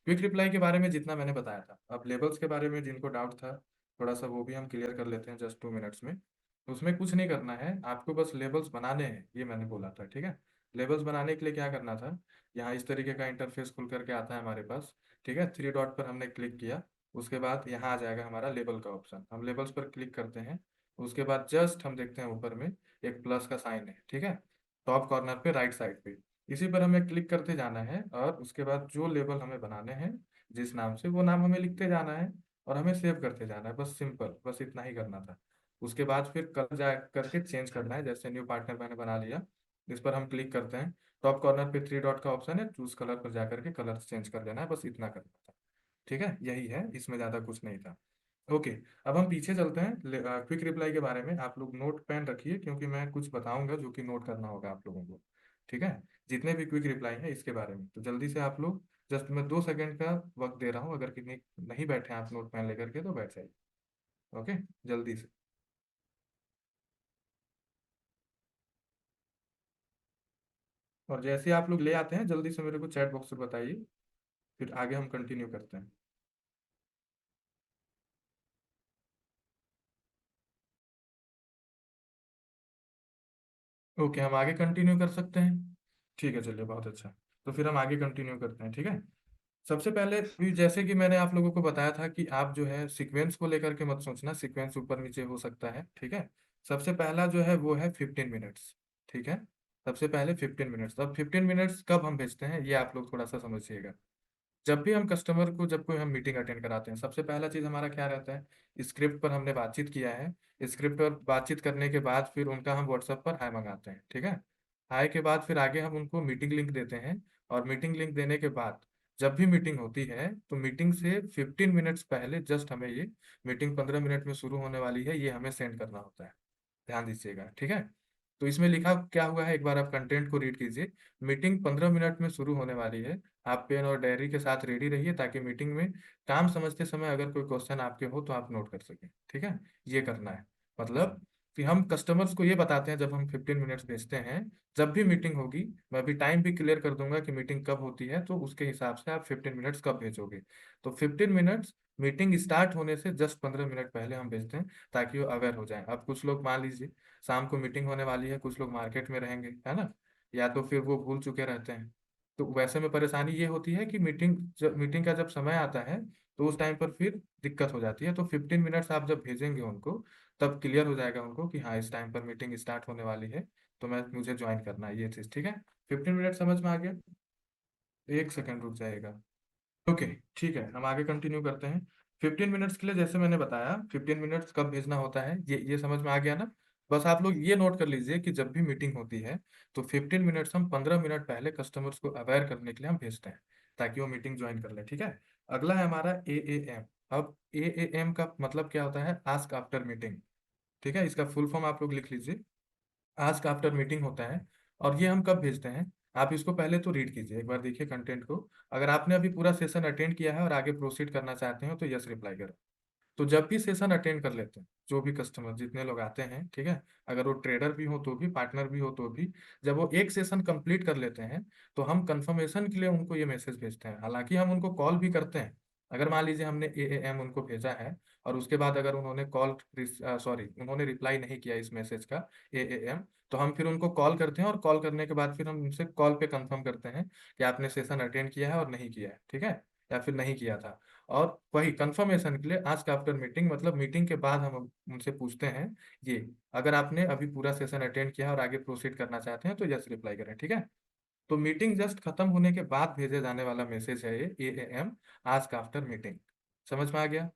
Quick reply के बारे में जितना मैंने बताया था, अब लेबल्स के बारे में जिनको डाउट था थोड़ा सा वो भी हम क्लियर कर लेते हैं जस्ट 2 मिनट्स में। उसमें कुछ नहीं करना है आपको, बस लेबल्स बनाने हैं, ये मैंने बोला था, ठीक है। लेबल्स बनाने के लिए क्या करना था, यहाँ इस तरीके का इंटरफेस खुल करके आता है हमारे पास, ठीक है। थ्री डॉट पर हमने क्लिक किया, उसके बाद यहाँ आ जाएगा हमारा लेबल का ऑप्शन, हम लेबल्स पर क्लिक करते हैं। उसके बाद जस्ट हम देखते हैं ऊपर में एक प्लस का साइन है, ठीक है, टॉप कॉर्नर पे राइट साइड पे। इसी पर हमें क्लिक करते जाना है और उसके बाद जो लेबल हमें बनाने हैं जिस नाम से, वो नाम हमें लिखते जाना है और हमें सेव करते जाना है, बस सिंपल, बस इतना ही करना था। उसके बाद फिर कलर जा करके चेंज करना है, जैसे न्यू पार्टनर मैंने बना लिया, इस पर हम क्लिक करते हैं, टॉप कॉर्नर पे थ्री डॉट का ऑप्शन है, चूज कलर पर जाकर के कलर चेंज कर देना है, बस इतना करना था, ठीक है। यही है, इसमें ज़्यादा कुछ नहीं था। ओके, अब हम पीछे चलते हैं क्विक रिप्लाई के बारे में। आप लोग नोट पेन रखिए क्योंकि मैं कुछ बताऊंगा जो कि नोट करना होगा आप लोगों को, ठीक है। जितने भी क्विक रिप्लाई है इसके बारे में, तो जल्दी से आप लोग, जस्ट मैं 2 सेकंड का वक्त दे रहा हूँ, अगर कितनी नहीं बैठे हैं आप नोट पेन लेकर के तो बैठ जाइए। ओके, जल्दी से। और जैसे आप लोग ले आते हैं जल्दी से मेरे को चैट बॉक्स में बताइए, फिर आगे हम कंटिन्यू करते हैं। ओके, हम आगे कंटिन्यू कर सकते हैं, ठीक है, चलिए बहुत अच्छा। तो फिर हम आगे कंटिन्यू करते हैं, ठीक है। सबसे पहले भी जैसे कि मैंने आप लोगों को बताया था कि आप जो है सीक्वेंस को लेकर के मत सोचना, सीक्वेंस ऊपर नीचे हो सकता है, ठीक है। सबसे पहला जो है वो है 15 मिनट्स, ठीक है। सबसे पहले 15 मिनट्स, अब 15 मिनट्स कब हम भेजते हैं ये आप लोग थोड़ा सा समझिएगा। जब भी हम कस्टमर को, जब कोई हम मीटिंग अटेंड कराते हैं, सबसे पहला चीज हमारा क्या रहता है, स्क्रिप्ट पर हमने बातचीत किया है, स्क्रिप्ट पर बातचीत करने के बाद फिर उनका हम व्हाट्सएप पर हाय मंगाते हैं, ठीक है। हाय के बाद फिर आगे हम उनको मीटिंग लिंक देते हैं, और मीटिंग लिंक देने के बाद जब भी मीटिंग होती है तो मीटिंग से 15 मिनट्स पहले जस्ट हमें ये, मीटिंग 15 मिनट में शुरू होने वाली है, ये हमें सेंड करना होता है, ध्यान दीजिएगा, ठीक है। तो इसमें लिखा क्या हुआ है, एक बार आप कंटेंट को रीड कीजिए। मीटिंग 15 मिनट में शुरू होने वाली है, आप पेन और डायरी के साथ रेडी रहिए ताकि मीटिंग में काम समझते समय अगर कोई क्वेश्चन आपके हो तो आप नोट कर सकें, ठीक है। ये करना है, मतलब कि हम कस्टमर्स को ये बताते हैं जब हम 15 मिनट्स भेजते हैं, जब भी मीटिंग होगी, मैं अभी टाइम भी क्लियर कर दूंगा कि मीटिंग कब होती है, तो उसके हिसाब से आप 15 मिनट्स कब भेजोगे। तो 15 मिनट्स मीटिंग स्टार्ट होने से जस्ट 15 मिनट पहले हम भेजते हैं, ताकि वो अवेयर हो जाए। अब कुछ लोग मान लीजिए शाम को मीटिंग होने वाली है, कुछ लोग मार्केट में रहेंगे, है ना, या तो फिर वो भूल चुके रहते हैं, तो वैसे में परेशानी ये होती है कि मीटिंग का जब समय आता है तो उस टाइम पर फिर दिक्कत हो जाती है। तो 15 मिनट्स आप जब भेजेंगे उनको, तब क्लियर हो जाएगा उनको कि हाँ इस टाइम पर मीटिंग स्टार्ट होने वाली है, तो मैं मुझे ज्वाइन करना है, ये चीज़, ठीक है। 15 मिनट समझ में आ गया, 1 सेकंड रुक जाएगा। ओके, ठीक है, हम आगे कंटिन्यू करते हैं। 15 मिनट्स के लिए जैसे मैंने बताया, 15 मिनट्स कब भेजना होता है ये समझ में आ गया ना। बस आप लोग ये नोट कर लीजिए कि जब भी मीटिंग होती है तो 15 मिनट्स हम 15 मिनट पहले कस्टमर्स को अवेयर करने के लिए हम भेजते हैं, ताकि वो मीटिंग ज्वाइन कर ले, ठीक है। अगला है हमारा AAM। अब AAM का मतलब क्या होता है, आस्क आफ्टर मीटिंग, ठीक है। इसका फुल फॉर्म आप लोग लिख लीजिए, आस्क आफ्टर मीटिंग होता है। और ये हम कब भेजते हैं, आप इसको पहले तो रीड कीजिए, एक बार देखिए कंटेंट को। अगर आपने अभी पूरा सेशन अटेंड किया है और आगे प्रोसीड करना चाहते हो तो यस रिप्लाई करो। तो जब भी सेशन अटेंड कर लेते हैं, जो भी कस्टमर जितने लोग आते हैं, ठीक है, अगर वो ट्रेडर भी हो तो भी, पार्टनर भी हो तो भी, जब वो एक सेशन कंप्लीट कर लेते हैं तो हम कंफर्मेशन के लिए उनको ये मैसेज भेजते हैं। हालांकि हम उनको कॉल भी करते हैं, अगर मान लीजिए हमने AAM उनको भेजा है और उसके बाद अगर उन्होंने कॉल, सॉरी, उन्होंने रिप्लाई नहीं किया इस मैसेज का, AAM, तो हम फिर उनको कॉल करते हैं, और कॉल करने के बाद फिर हम उनसे कॉल पे कंफर्म करते हैं कि आपने सेशन अटेंड किया है और नहीं किया है, ठीक है, या फिर नहीं किया था। और वही कंफर्मेशन के लिए आस्क आफ्टर मीटिंग, मतलब मीटिंग के बाद हम उनसे पूछते हैं ये, अगर आपने अभी पूरा सेशन अटेंड किया है और आगे प्रोसीड करना चाहते हैं तो यस रिप्लाई करें, ठीक है। तो मीटिंग जस्ट खत्म होने के बाद भेजे जाने वाला मैसेज है ये AAM, आस्क आफ्टर मीटिंग। समझ में आ गया,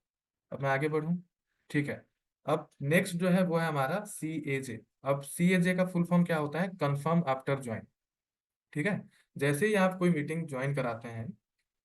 अब मैं आगे बढ़ूं, ठीक है। अब नेक्स्ट जो है वो है हमारा CAJ। अब CAJ का फुल फॉर्म क्या होता है, कंफर्म आफ्टर ज्वाइन, ठीक है। जैसे ही आप कोई मीटिंग ज्वाइन कराते हैं,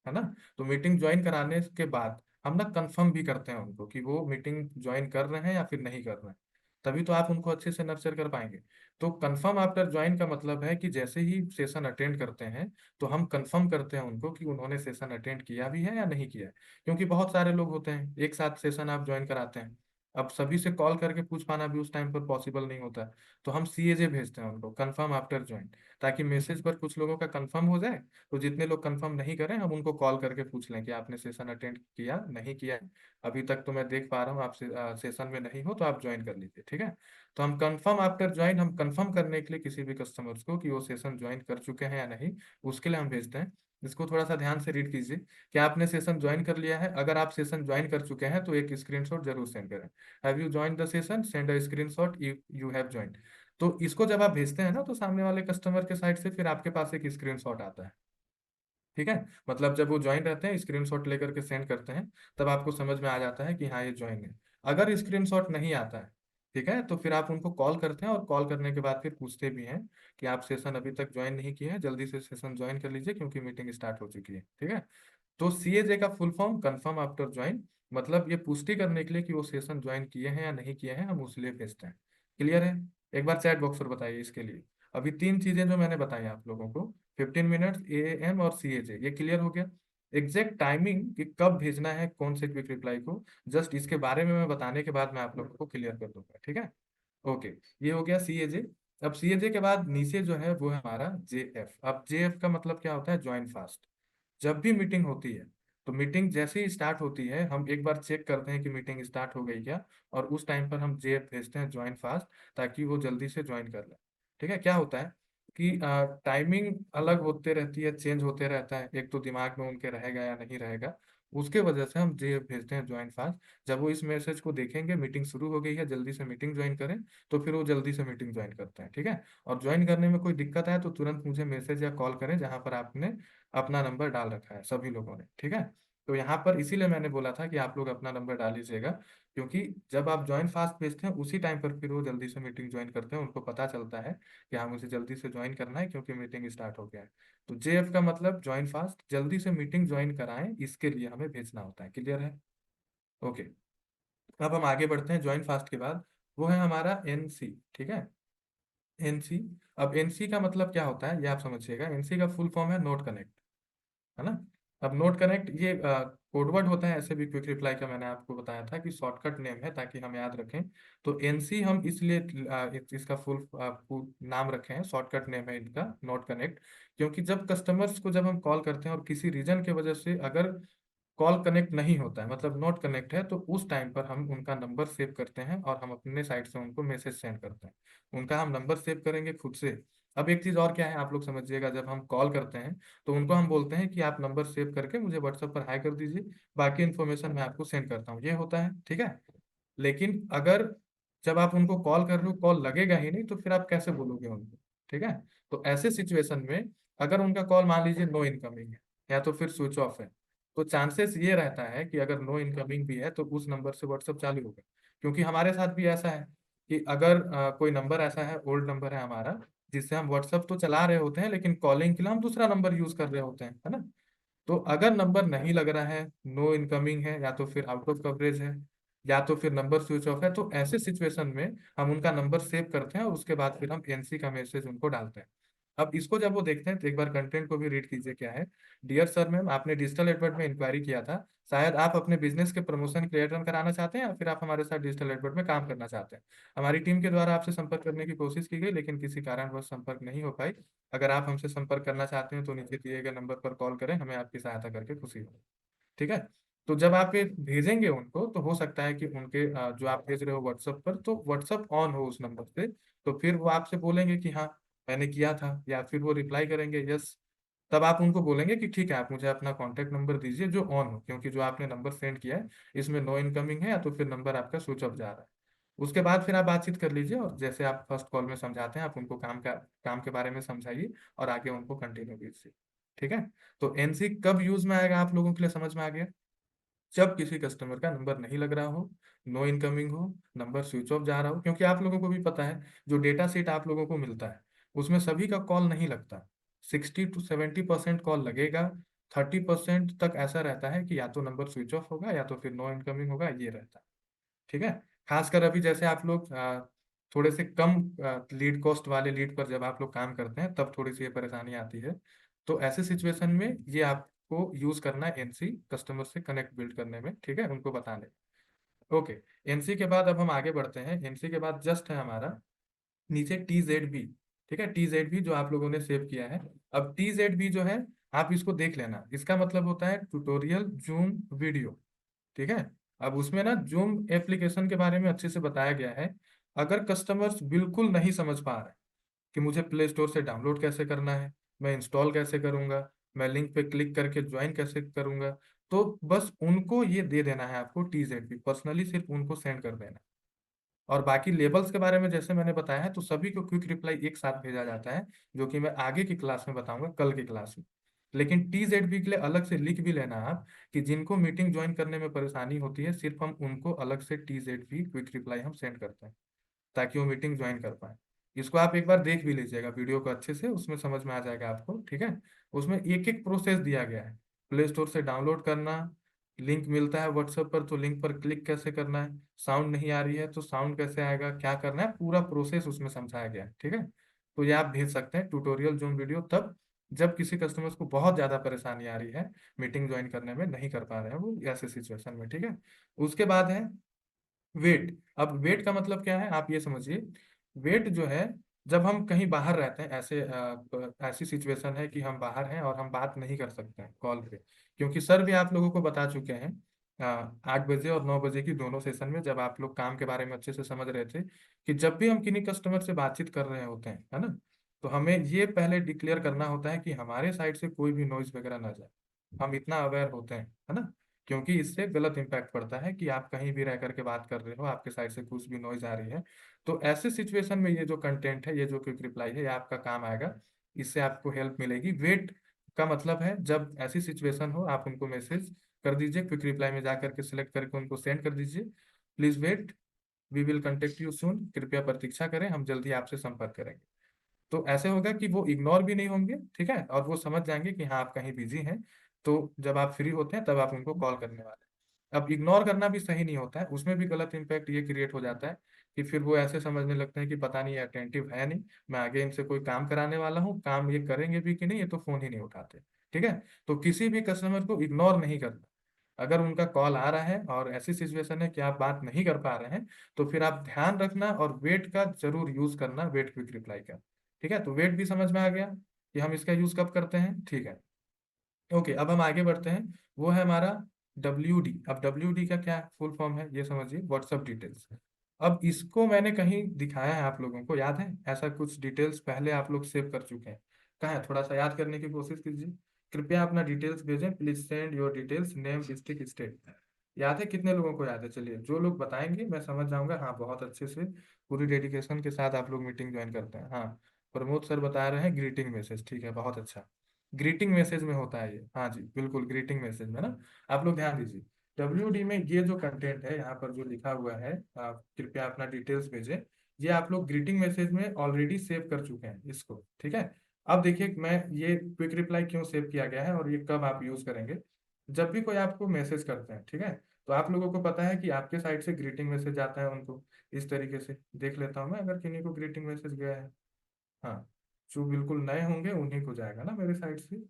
है ना, तो मीटिंग ज्वाइन कराने के बाद हम ना कंफर्म भी करते हैं उनको कि वो मीटिंग ज्वाइन कर रहे हैं या फिर नहीं कर रहे हैं, तभी तो आप उनको अच्छे से नर्चर कर पाएंगे। तो कंफर्म आफ्टर ज्वाइन का मतलब है कि जैसे ही सेशन अटेंड करते हैं तो हम कंफर्म करते हैं उनको कि उन्होंने सेशन अटेंड किया भी है या नहीं किया है, क्योंकि बहुत सारे लोग होते हैं एक साथ सेशन आप ज्वाइन कराते हैं। अब सभी से कॉल करके पूछ पाना भी उस टाइम पर पॉसिबल नहीं होता है। तो हम सीएजे भेजते हैं उनको, कंफर्म आफ्टर ज्वाइन, ताकि मैसेज पर कुछ लोगों का कंफर्म हो जाए। तो जितने लोग कंफर्म नहीं करें हम उनको कॉल करके पूछ लें कि आपने सेशन अटेंड किया नहीं किया है। अभी तक तो मैं देख पा रहा हूँ आप सेशन में नहीं हो, तो आप ज्वाइन कर लीजिए, ठीक है। तो हम कंफर्म आफ्टर ज्वाइन, हम कंफर्म करने के लिए किसी भी कस्टमर्स को कि वो सेशन ज्वाइन कर चुके हैं या नहीं, उसके लिए हम भेजते हैं। इसको थोड़ा सा ध्यान से रीड कीजिए कि आपने सेशन ज्वाइन कर लिया है। अगर आप सेशन ज्वाइन कर चुके हैं तो एक स्क्रीनशॉट जरूर सेंड करें। Have you join the session, send a screenshot you you have join. तो इसको जब आप भेजते हैं ना, तो सामने वाले कस्टमर के साइड से फिर आपके पास एक स्क्रीनशॉट आता है, ठीक है। मतलब जब वो ज्वाइन रहते हैं, स्क्रीनशॉट लेकर के सेंड करते हैं, तब आपको समझ में आ जाता है कि हाँ ये ज्वाइन है। अगर स्क्रीनशॉट नहीं आता है, ठीक है, तो फिर आप उनको कॉल करते हैं, और कॉल करने के बाद फिर पूछते भी हैं कि आप सेशन अभी तक ज्वाइन नहीं किए हैं, जल्दी से सेशन ज्वाइन कर लीजिए क्योंकि मीटिंग स्टार्ट हो चुकी है, ठीक है। तो सीएजे का full form confirm after join, मतलब ये पुष्टि करने के लिए कि वो सेशन ज्वाइन किए हैं या नहीं किए हैं, हम उस लिए भेजते हैं। क्लियर है? एक बार चैट बॉक्स पर बताइए इसके लिए। अभी तीन चीजें जो मैंने बताई आप लोगों को, 15 मिनट्स, एएम और सीएजे, ये क्लियर हो गया। एग्जैक्ट टाइमिंग कि कब भेजना है कौन से क्विक रिप्लाई को, जस्ट इसके बारे में मैं बताने के बाद मैं आप लोगों को क्लियर कर दूंगा, ठीक है। ओके, ये हो गया सीएजे। अब सीएजे के बाद नीचे जो है वो है हमारा जेएफ। अब जेएफ का मतलब क्या होता है? Join fast. जब भी मीटिंग होती है, तो मीटिंग जैसे ही स्टार्ट होती है हम एक बार चेक करते हैं कि मीटिंग स्टार्ट हो गई क्या, और उस टाइम पर हम जेएफ भेजते हैं, ज्वाइन फास्ट, ताकि वो जल्दी से ज्वाइन कर ले। ठीक है। क्या होता है कि टाइमिंग अलग होते रहती है, चेंज होते रहता है, एक तो दिमाग में उनके रहेगा या नहीं रहेगा, उसके वजह से हम जेएफ भेजते हैं, ज्वाइन फास्ट। जब वो इस मैसेज को देखेंगे मीटिंग शुरू हो गई है, जल्दी से मीटिंग ज्वाइन करें, तो फिर वो जल्दी से मीटिंग ज्वाइन करते हैं, ठीक है। और ज्वाइन करने में कोई दिक्कत आए तो तुरंत मुझे मैसेज या कॉल करें, जहां पर आपने अपना नंबर डाल रखा है सभी लोगों ने, ठीक है। तो यहाँ पर इसीलिए मैंने बोला था कि आप लोग अपना नंबर डाल लीजिएगा, क्योंकि जब आप ज्वाइन फास्ट भेजते हैं उसी टाइम पर फिर वो जल्दी से मीटिंग ज्वाइन करते हैं, उनको पता चलता है कि हाँ मुझे जल्दी से ज्वाइन करना है क्योंकि मीटिंग स्टार्ट हो गया है। तो जेएफ का मतलब ज्वाइन फास्ट, जल्दी से मीटिंग ज्वाइन कराएं, इसके लिए हमें भेजना होता है। क्लियर है? ओके। अब हम आगे बढ़ते हैं। ज्वाइन फास्ट के बाद वो है हमारा एनसी, ठीक है। एनसी। अब एनसी का मतलब क्या होता है ये आप समझिएगा। एनसी का फुल फॉर्म है नोट कनेक्ट, है ना। अब नोट कनेक्ट ये कोडवर्ड होता है, ऐसे भी क्विक रिप्लाई का मैंने आपको बताया था कि शॉर्टकट नेम है ताकि हम याद रखें। तो एनसी हम इसलिए इसका फुल नाम रखे हैं, शॉर्टकट नेम है इनका नोट कनेक्ट, क्योंकि जब कस्टमर्स को जब हम कॉल करते हैं और किसी रीजन के वजह से अगर कॉल कनेक्ट नहीं होता है, मतलब नॉट कनेक्ट है, तो उस टाइम पर हम उनका नंबर सेव करते हैं और हम अपने साइड से उनको मैसेज सेंड करते हैं। उनका हम नंबर सेव करेंगे खुद से। अब एक चीज और क्या है आप लोग समझिएगा, जब हम कॉल करते हैं तो उनको हम बोलते हैं कि आप नंबर सेव करके मुझे व्हाट्सएप पर हाई कर दीजिए, बाकी इन्फॉर्मेशन मैं आपको सेंड करता हूँ, ये होता है, ठीक है। लेकिन अगर जब आप उनको कॉल कर रहे हो, कॉल लगेगा ही नहीं, तो फिर आप कैसे बोलोगे उनको, ठीक है। तो ऐसे सिचुएशन में अगर उनका कॉल मान लीजिए नो इनकमिंग है या तो फिर स्विच ऑफ है, तो चांसेस ये रहता है कि अगर नो इनकमिंग भी है तो उस नंबर से व्हाट्सअप चालू होगा। क्योंकि हमारे साथ भी ऐसा है कि अगर कोई नंबर ऐसा है, ओल्ड नंबर है हमारा, जिससे हम व्हाट्सअप तो चला रहे होते हैं लेकिन कॉलिंग के लिए हम दूसरा नंबर यूज कर रहे होते हैं, है ना। तो अगर नंबर नहीं लग रहा है, नो इनकमिंग है, या तो फिर आउट ऑफ कवरेज है, या तो फिर नंबर स्विच ऑफ है, तो ऐसे सिचुएशन में हम उनका नंबर सेव करते हैं और उसके बाद फिर हम एनसी का मैसेज उनको डालते हैं। अब इसको जब वो देखते हैं तो एक बार कंटेंट को भी रीड कीजिए क्या है। डियर सर मैम, आपने डिजिटल एडवर्ट में इंक्वायरी किया था, शायद आप अपने बिजनेस के प्रमोशन के लिए रन कराना चाहते हैं या फिर आप हमारे साथ डिजिटल एडवर्ट में काम करना चाहते हैं। हमारी टीम के द्वारा आपसे संपर्क करने की कोशिश की गई लेकिन किसी कारणवश संपर्क नहीं हो पाई। अगर आप हमसे संपर्क करना चाहते हैं तो नीचे दिए गए नंबर पर कॉल करें, हमें आपकी सहायता करके खुशी होगी, ठीक है। तो जब आप ये भेजेंगे उनको, तो हो सकता है कि उनके जो आप भेज रहे हो व्हाट्सएप पर, तो व्हाट्सएप ऑन हो उस नंबर से, तो फिर वो आपसे बोलेंगे कि हाँ मैंने किया था, या फिर वो रिप्लाई करेंगे यस। तब आप उनको बोलेंगे कि ठीक है आप मुझे अपना कॉन्टैक्ट नंबर दीजिए जो ऑन हो, क्योंकि जो आपने नंबर सेंड किया है इसमें नो इनकमिंग है, या तो फिर नंबर आपका स्विच ऑफ जा रहा है। उसके बाद फिर आप बातचीत कर लीजिए, और जैसे आप फर्स्ट कॉल में समझाते हैं आप उनको काम के बारे में समझाइए और आगे उनको कंटिन्यू कीजिए, ठीक है। तो एनसी कब यूज में आएगा आप लोगों के लिए समझ में आ गया? जब किसी कस्टमर का नंबर नहीं लग रहा हो, नो इनकमिंग हो, नंबर स्विच ऑफ जा रहा हो, क्योंकि आप लोगों को भी पता है जो डेटा सेट आप लोगों को मिलता है उसमें सभी का कॉल नहीं लगता। 60 to 70% कॉल लगेगा, 30% तक ऐसा रहता है कि या तो नंबर स्विच ऑफ होगा या तो फिर नो इनकमिंग होगा, ये रहता है, ठीक है। खासकर अभी जैसे आप लोग थोड़े से कम लीड कॉस्ट वाले लीड पर जब आप लोग काम करते हैं तब थोड़ी सी ये परेशानी आती है। तो ऐसे सिचुएशन में ये आपको यूज करना है एनसी, कस्टमर से कनेक्ट बिल्ड करने में, ठीक है, उनको बताने। ओके, एनसी के बाद अब हम आगे बढ़ते हैं। एनसी के बाद जस्ट है हमारा नीचे TZB। ठीक है, TZB जो आप लोगों ने सेव किया है। अब TZB जो है, आप इसको देख लेना, इसका मतलब होता है ट्यूटोरियल जूम वीडियो। ठीक है। अब उसमें ना जूम एप्लीकेशन के बारे में अच्छे से बताया गया है। अगर कस्टमर्स बिल्कुल नहीं समझ पा रहे कि मुझे प्ले स्टोर से डाउनलोड कैसे करना है, मैं इंस्टॉल कैसे करूंगा, मैं लिंक पे क्लिक करके ज्वाइन कैसे करूंगा, तो बस उनको ये दे देना है आपको, TZB पर्सनली सिर्फ उनको सेंड कर देना है। और बाकी लेबल्स के बारे में जैसे मैंने बताया है, तो सभी को क्विक रिप्लाई एक साथ भेजा जाता है, जो कि मैं आगे की क्लास में बताऊंगा, कल की क्लास में। लेकिन TZB के लिए अलग से लिख भी लेना आप, कि जिनको मीटिंग ज्वाइन करने में परेशानी होती है, सिर्फ हम उनको अलग से TZB क्विक रिप्लाई हम सेंड करते हैं, ताकि वो मीटिंग ज्वाइन कर पाए। इसको आप एक बार देख भी लीजिएगा वीडियो को अच्छे से, उसमें समझ में आ जाएगा आपको। ठीक है। उसमें एक एक प्रोसेस दिया गया है, प्ले स्टोर से डाउनलोड करना, लिंक मिलता है व्हाट्सएप पर तो लिंक पर क्लिक कैसे करना है, साउंड नहीं आ रही है तो साउंड कैसे आएगा, क्या करना है, पूरा प्रोसेस उसमें समझाया गया है। ठीक है। तो ये आप भेज सकते हैं ट्यूटोरियल जूम वीडियो तब, जब किसी कस्टमर्स को बहुत ज़्यादा परेशानी आ रही है, मीटिंग ज्वाइन करने में नहीं कर पा रहे हैं वो ऐसे सिचुएशन में। ठीक है। उसके बाद है वेट। अब वेट का मतलब क्या है, आप ये समझिए। वेट जो है, जब हम कहीं बाहर रहते हैं, ऐसी सिचुएशन है कि हम बाहर हैं और हम बात नहीं कर सकते हैं कॉल पे, क्योंकि सर भी आप लोगों को बता चुके हैं 8 बजे और 9 बजे की दोनों सेशन में, जब आप लोग काम के बारे में अच्छे से समझ रहे थे, कि जब भी हम किन्हीं कस्टमर से बातचीत कर रहे होते हैं, है ना, तो हमें ये पहले डिक्लेयर करना होता है कि हमारे साइड से कोई भी नॉइज वगैरह ना जाए। हम इतना अवेयर होते हैं, है ना, क्योंकि इससे गलत इम्पैक्ट पड़ता है कि आप कहीं भी रह करके बात कर रहे हो, आपके साइड से कुछ भी नॉइज आ रही है, तो ऐसे सिचुएशन में ये जो कंटेंट है, ये जो क्विक रिप्लाई है, ये आपका काम आएगा। इससे आपको हेल्प मिलेगी। वेट का मतलब है, जब ऐसी सिचुएशन हो, आप उनको मैसेज कर दीजिए, क्विक रिप्लाई में जा करके सिलेक्ट करके उनको सेंड कर दीजिए, please wait, we will contact you soon, कृपया प्रतीक्षा करें, हम जल्दी आपसे संपर्क करेंगे। तो ऐसे होगा कि वो इग्नोर भी नहीं होंगे, ठीक है, और वो समझ जाएंगे कि हाँ आप कहीं बिजी हैं, तो जब आप फ्री होते हैं तब आप उनको कॉल करने वाले हैं। अब इग्नोर करना भी सही नहीं होता है, उसमें भी गलत इम्पैक्ट ये क्रिएट हो जाता है कि फिर वो ऐसे समझने लगते हैं कि पता नहीं अटेंटिव है नहीं, मैं आगे इनसे कोई काम कराने वाला हूँ, काम ये करेंगे भी कि नहीं, ये तो फोन ही नहीं उठाते। ठीक है। तो किसी भी कस्टमर को इग्नोर नहीं करना। अगर उनका कॉल आ रहा है और ऐसी सिचुएशन है कि आप बात नहीं कर पा रहे हैं, तो फिर आप ध्यान रखना और वेट का जरूर यूज करना, वेट क्विक रिप्लाई का। ठीक है। तो वेट भी समझ में आ गया कि हम इसका यूज कब करते हैं। ठीक है। ओके, अब हम आगे बढ़ते हैं। वो है हमारा WD। अब WD का क्या फुल फॉर्म है, ये समझिए, व्हाट्सअप डिटेल्स। अब इसको मैंने कहीं दिखाया है आप लोगों को, याद है, ऐसा कुछ डिटेल्स पहले आप लोग सेव कर चुके हैं। कहाँ है, थोड़ा सा याद करने की कोशिश कीजिए। कृपया अपना डिटेल्स भेजें, please send your details, name, district, state. याद है, कितने लोगों को याद है? चलिए, जो लोग बताएंगे मैं समझ जाऊंगा, हाँ बहुत अच्छे से, पूरी डेडिकेशन के साथ आप लोग मीटिंग ज्वाइन करते हैं। हाँ, प्रमोद सर बता रहे हैं ग्रीटिंग मैसेज, ठीक है, बहुत अच्छा। ग्रीटिंग मैसेज में होता है ये, हाँ जी बिल्कुल, ग्रीटिंग मैसेज में ना। आप लोग ध्यान दीजिए, WD में ये जो कंटेंट है यहाँ पर जो लिखा हुआ है, आप कृपया अपना डिटेल्स भेजें, ये आप लोग ग्रीटिंग मैसेज में ऑलरेडी सेव कर चुके हैं इसको। ठीक है। अब देखिए, मैं ये क्विक रिप्लाई क्यों सेव किया गया है और ये कब आप यूज करेंगे, जब भी कोई आपको मैसेज करते हैं, ठीक है, तो आप लोगों को पता है कि आपके साइड से ग्रीटिंग मैसेज आता है उनको। इस तरीके से देख लेता हूँ मैं, अगर किन्हीं को ग्रीटिंग मैसेज गया है। हाँ, जो बिल्कुल नए होंगे उन्हीं को जाएगा ना मेरे साइड से।